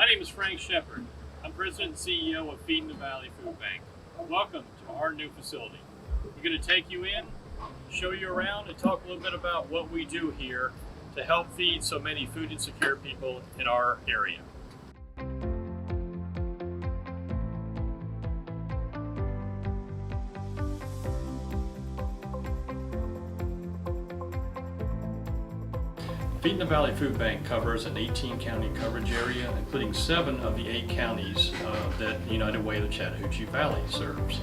name is Frank Shepard. I'm President and CEO of Feeding the Valley Food Bank. Welcome to our new facility. We're going to take you in, show you around, and talk a little bit about what we do here to help feed so many food insecure people in our area. Feeding the Valley Food Bank covers an 18-county coverage area, including 7 of the 8 counties that United Way of the Chattahoochee Valley serves.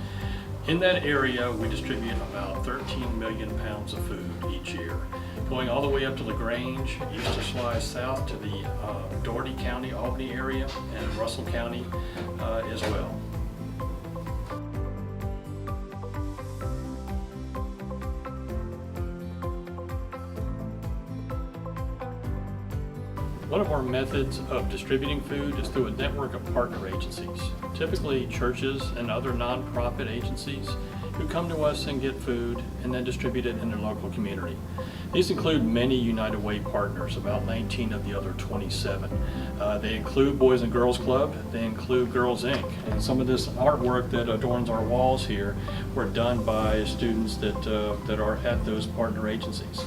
In that area, we distribute about 13 million pounds of food each year, going all the way up to LaGrange, east to Sly, south to the Dougherty County, Albany area, and Russell County as well. One of our methods of distributing food is through a network of partner agencies, typically churches and other nonprofit agencies who come to us and get food and then distribute it in their local community. These include many United Way partners, about 19 of the other 27. They include Boys and Girls Club, they include Girls Inc. And some of this artwork that adorns our walls here were done by students that are at those partner agencies.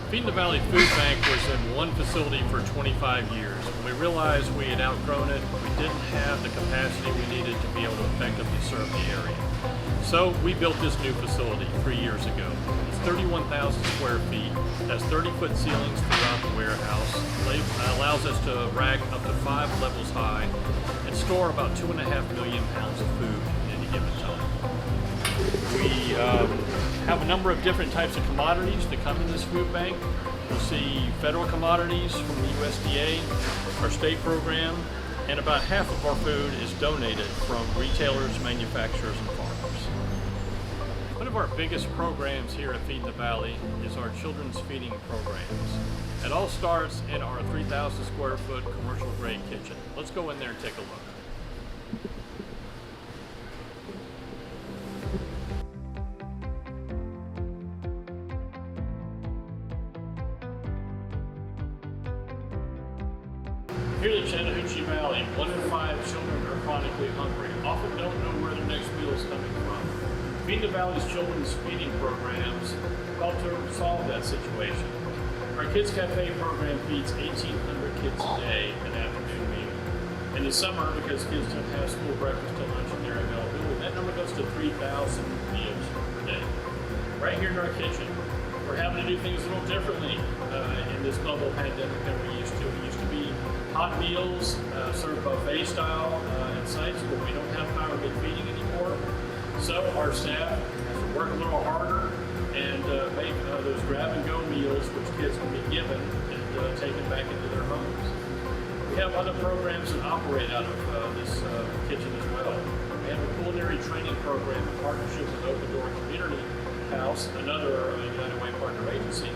Feeding the Valley Food Bank was in one facility for 25 years. When we realized we had outgrown it, we didn't have the capacity we needed to be able to effectively serve the area. So we built this new facility 3 years ago. It's 31,000 square feet, has 30-foot ceilings throughout the warehouse, allows us to rack up to 5 levels high, and store about 2.5 million pounds of food at any given time. We have a number of different types of commodities that come in this food bank. You'll see federal commodities from the USDA, our state program, and about half of our food is donated from retailers, manufacturers, and farmers. One of our biggest programs here at Feeding the Valley is our children's feeding programs. It all starts in our 3,000 square foot commercial grade kitchen. Let's go in there and take a look. Here in the Chattahoochee Valley, 1 in 5 children are chronically hungry, often don't know where their next meal is coming from. Feeding the Valley's children's feeding programs help to solve that situation. Our Kids Cafe program feeds 1,800 kids a day an afternoon meal. In the summer, because kids don't have school breakfast till lunch and their availability, that number goes to 3,000 meals per day. Right here in our kitchen, we're having to do things a little differently in this global pandemic than we used to. We used to be hot meals served buffet style at sites, but we don't have power mid feeding anymore. So our staff has to work a little harder and make those grab and go meals which kids can be given and taken back into their homes. We have other programs that operate out of this kitchen as well. We have a culinary training program in partnership with Open Door Community House, another United Way partner agency,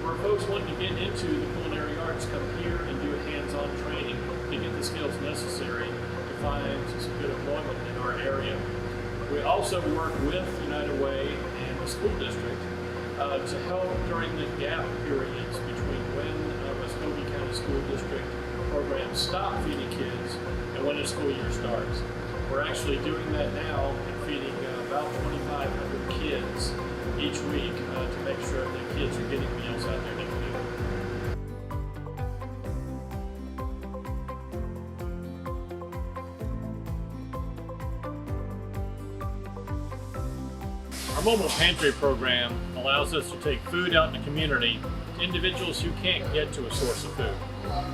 where folks wanting to get into the culinary arts come here and do a hands-on training to get the skills necessary to find some good employment in our area. We also work with United Way and the school district to help during the gap periods between when Muskogee County School District programs stop feeding kids and when the school year starts. We're actually doing that now and feeding about 2,500 kids each week to make sure that kids are getting meals out there they can eat. Our mobile pantry program allows us to take food out in the community to individuals who can't get to a source of food.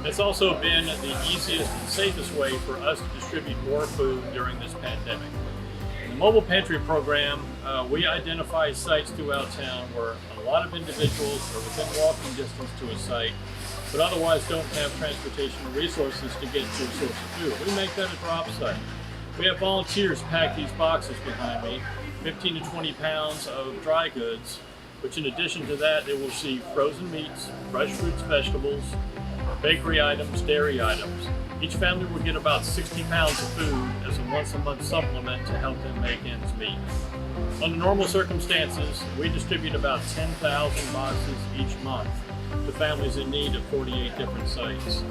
It's also been the easiest and safest way for us to distribute more food during this pandemic. In the mobile pantry program, we identify sites throughout town where a lot of individuals are within walking distance to a site, but otherwise don't have transportation or resources to get to a source of food. We make that a drop site. We have volunteers pack these boxes behind me, 15 to 20 pounds of dry goods, which in addition to that, they will receive frozen meats, fresh fruits, vegetables, bakery items, dairy items. Each family will get about 60 pounds of food as a once-a-month supplement to help them make ends meet. Under normal circumstances, we distribute about 10,000 boxes each month to families in need at 48 different sites.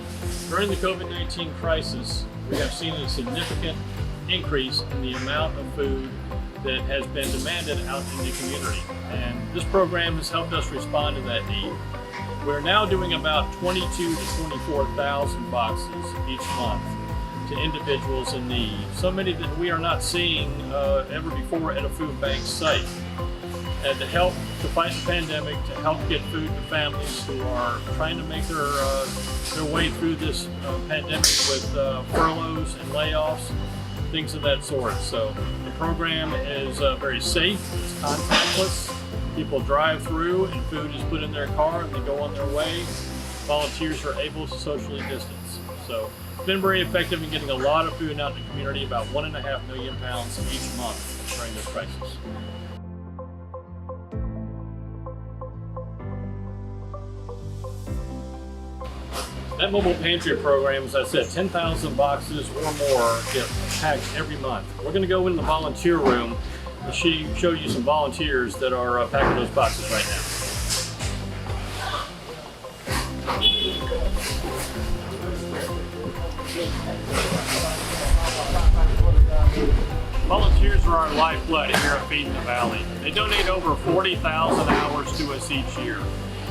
During the COVID-19 crisis, we have seen a significant increase in the amount of food that has been demanded out in the community, and this program has helped us respond to that need. We're now doing about 22 to 24,000 boxes each month to individuals in need, so many that we are not seeing ever before at a food bank site. And to fight the pandemic, to help get food to families who are trying to make their way through this pandemic with furloughs and layoffs, things of that sort. So the program is very safe, it's contactless. People drive through and food is put in their car and they go on their way. Volunteers are able to socially distance. So it's been very effective in getting a lot of food out in the community, about 1.5 million pounds each month during this crisis. That mobile pantry program, as I said, 10,000 boxes or more get packed every month. We're going to go in the volunteer room and show you some volunteers that are packing those boxes right now. Volunteers are our lifeblood here at Feeding the Valley. They donate over 40,000 hours to us each year.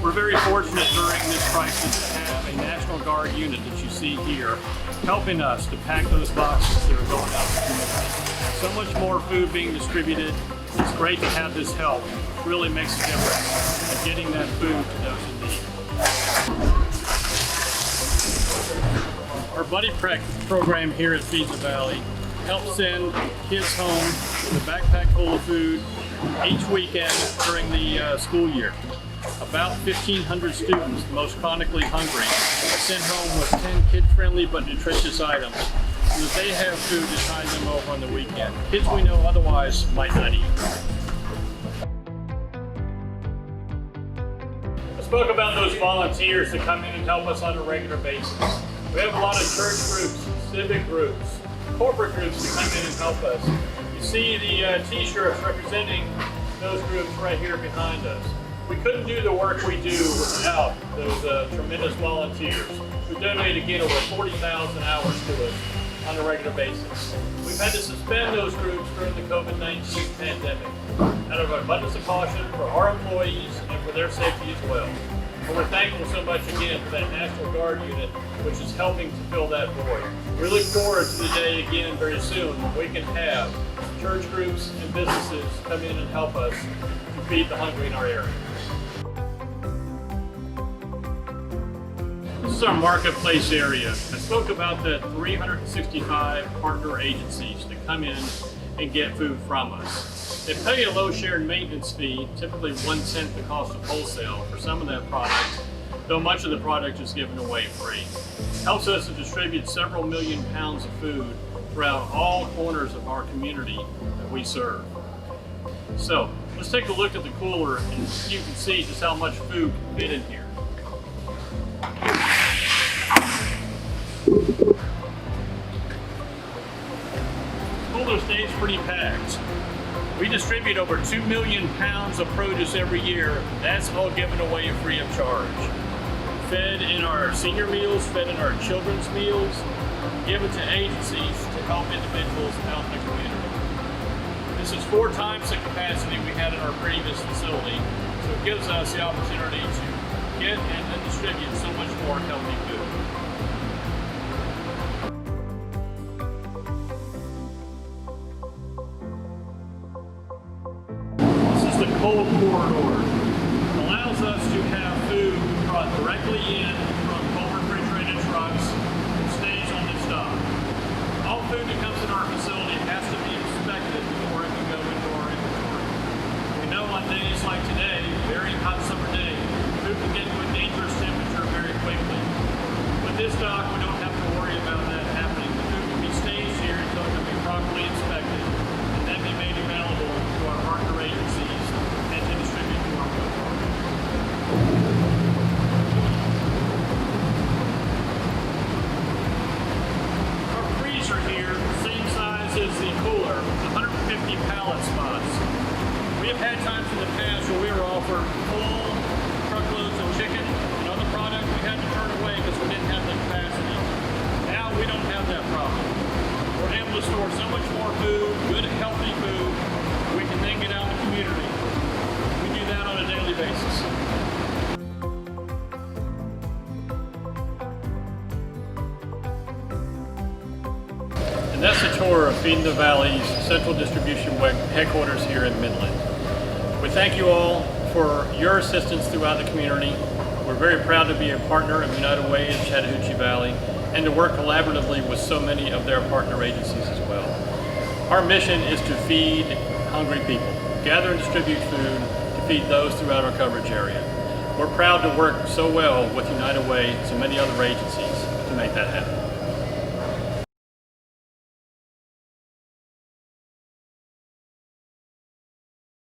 We're very fortunate during this crisis to have a National Guard unit that you see here helping us to pack those boxes that are going out to the community. So much more food being distributed. It's great to have this help. It really makes a difference in getting that food to those in need. Our Buddy Prep program here at Feed the Valley helps send kids home with a backpack full of food each weekend during the school year. About 1,500 students, the most chronically hungry, are sent home with 10 kid-friendly but nutritious items so that they have food to tide them over on the weekend. Kids we know otherwise might not eat. I spoke about those volunteers that come in and help us on a regular basis. We have a lot of church groups, civic groups, corporate groups that come in and help us. You see the t-shirts representing those groups right here behind us. We couldn't do the work we do without those tremendous volunteers who donate again over 40,000 hours to us on a regular basis. We've had to suspend those groups during the COVID-19 pandemic out of abundance of caution for our employees and for their safety as well. And we're thankful so much again for that National Guard unit, which is helping to fill that void. We look forward to the day again very soon when we can have church groups and businesses come in and help us to feed the hungry in our area. This is our marketplace area. I spoke about the 365 partner agencies that come in and get food from us. They pay a low shared maintenance fee, typically 1/10 the cost of wholesale for some of that product, though much of the product is given away free. It helps us to distribute several million pounds of food throughout all corners of our community that we serve. So let's take a look at the cooler and you can see just how much food can fit in here. Cooler stays pretty packed. We distribute over 2 million pounds of produce every year. That's all given away free of charge. Fed in our senior meals, fed in our children's meals, given to agencies to help individuals out in the community. This is 4 times the capacity we had in our previous facility, so it gives us the opportunity to get and then distribute so much more healthy food. The cold corridor allows us to have food brought directly in from cold refrigerated trucks and stays on this dock. All food that comes in our facility has to be inspected before it can go into our inventory. We know on days like today, very hot summer day, food can get to a dangerous temperature very quickly. With this dock, we don't have to worry about that happening. The food can be staged here until it can be properly inspected and then be made available to our partner agencies. This the pallet spots. We have had times in the past where we were offered full truckloads of chicken and other product we had to turn away because we didn't have the capacity. Now we don't have that problem. We're able to store so much more food, good healthy food, we can then get out in the community. We do that on a daily basis. And that's the tour of Feeding the Valley's Central Distribution headquarters here in Midland. We thank you all for your assistance throughout the community. We're very proud to be a partner of United Way in Chattahoochee Valley and to work collaboratively with so many of their partner agencies as well. Our mission is to feed hungry people, gather and distribute food to feed those throughout our coverage area. We're proud to work so well with United Way and so many other agencies to make that happen.